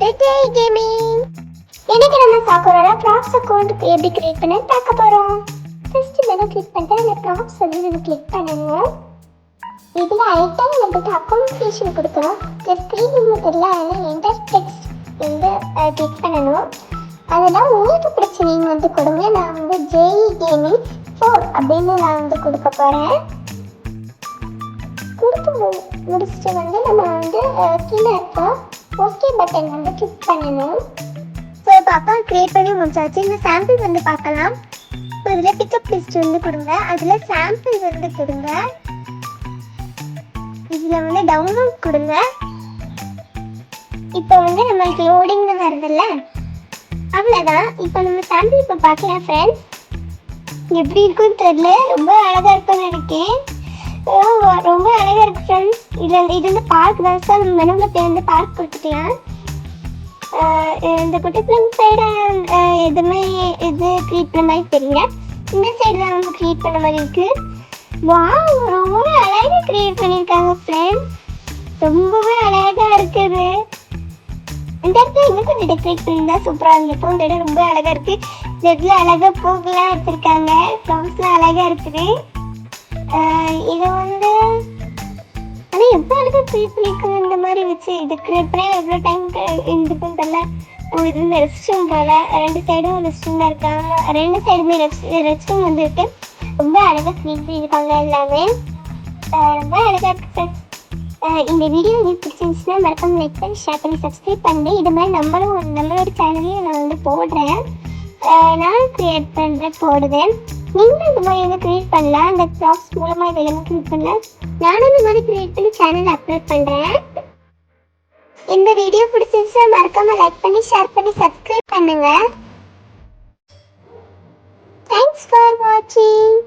Jai gaming. இன்னைக்கு நம்ம சாக்குரோட props account எப்படி கிரியேட் பண்ண பார்க்க போறோம். ஃபர்ஸ்ட் மெனு கிளிக் பண்ணிட்டு அந்த ப்ராப்ஸ் வந்து கிளிக் பண்ணணும். இதுல ஐட்டம் வந்துட்டு அக்கவுண்ட் கிரியேஷன் கொடுக்கணும். ஸ்க்ரீன் தெரியல, அதனால என்டர் டெக்ஸ்ட் வந்து கிளிக் பண்ணணும். அதெல்லாம் உங்களுக்கு பிடிச்ச நீங்கள் வந்து கொடுங்க. நான் வந்து ஜெய் கேமிங் 4 அப்படின்னு நான் வந்து கொடுக்க போகிறேன். கொடுத்து முடிச்சுட்டு வந்து நம்ம வந்து கீழே இருக்கோம் ஓகே பட்டன் வந்து கிளிக் பண்ணணும். ஸோ இப்போ அக்கௌண்ட் க்ரியேட் பண்ணி முடிச்சாச்சு. இந்த சாம்பிள் வந்து பார்க்கலாம். ஸோ இதில் பிக்கப் லிஸ்ட் வந்து கொடுங்க. அதில் சாம்பிள் வந்து கொடுங்க. இதில் வந்து டவுன்லோட் கொடுங்க. இப்போ வந்து நம்மளுக்கு லோடிங்னு வருதுல்ல, அவ்வளோதான். இப்போ நம்ம சாம்பிள் இப்போ பார்க்கலாம் ஃப்ரெண்ட்ஸ். எப்படி இருக்குன்னு தெரியல, ரொம்ப அழகாக இருக்குன்னு நினைக்கிறேன். ரொம்ப அழகாக இருக்குது ஃப்ரெண்ட்ஸ். இது வந்து பார்க் தான். சார் நம்ம மெனுவில் போய் வந்து பார்க் கொடுத்துக்கலாம். இந்த குட்டிப்பிளம் சைடு எதுவுமே இது க்ரியேட் பண்ண மாதிரி தெரியல. இந்த சைடு தான் வந்து க்ரியேட் பண்ண மாதிரி இருக்குது. ரொம்ப அழகாக க்ரியேட் பண்ணியிருக்காங்க ஃப்ரெண்ட்ஸ். ரொம்பவே அழகாக இருக்குது. இந்த இடத்துல இன்னும் கொஞ்சம் டெக்கரேட் பண்ணியிருந்தா சூப்பராக இருந்திருக்கும். இந்த இடம் ரொம்ப அழகாக இருக்குது. இந்த இடத்துல அழகாக பூக்கெலாம் வச்சுருக்காங்க. ஃப்ளவர்ஸ்லாம் அழகாக இருக்குது. இதை வந்து ஆனால் எவ்வளோ அழகாக க்ரியேட் பண்ணியிருக்காங்க. இந்த மாதிரி வச்சு இது க்ரியேட் பண்ணி எவ்வளோ டைம் இருக்குன்னு தெரியல. இது வந்து ரெஸ்ட் ரூம் போல், 2 சைடும் ரெஸ்ட் ரூம் தான் இருக்காங்க. 2 சைடுமே ரெஸ்ட் ரூம் வந்து இருக்கு. ரொம்ப அழகாக க்ரியேட் பண்ணியிருக்காங்க எல்லாமே. ரொம்ப அழகாக இருக்குது ஃப்ரெண்ட்ஸ். இந்த வீடியோ உங்களுக்கு பிடிச்சிருந்துச்சுன்னா மறக்காம லைக் பண்ணி ஷேர் பண்ணி சப்ஸ்கிரைப் பண்ணி இது மாதிரி நம்மளோட சேனலையும் நான் வந்து போடுறேன். நான் க்ரியேட் பண்ணுறேன் போடுவேன். நீங்களும் இந்த மாதிரி வந்து க்ரியேட் பண்ணலாம். இந்த ப்ராப்ஸ் மூலமாக இதெல்லாம் க்ரியேட் பண்ணலாம். நானும் இந்த மாதிரி க்ரியேட் பண்ணி சேனலில் அப்லோட் பண்ணுறேன். இந்த வீடியோ பிடிச்சிருந்துச்சுன்னா மறக்காம லைக் பண்ணி ஷேர் பண்ணி சப்ஸ்கிரைப் பண்ணுங்கள். தேங்க்ஸ் ஃபார் வாட்சிங்.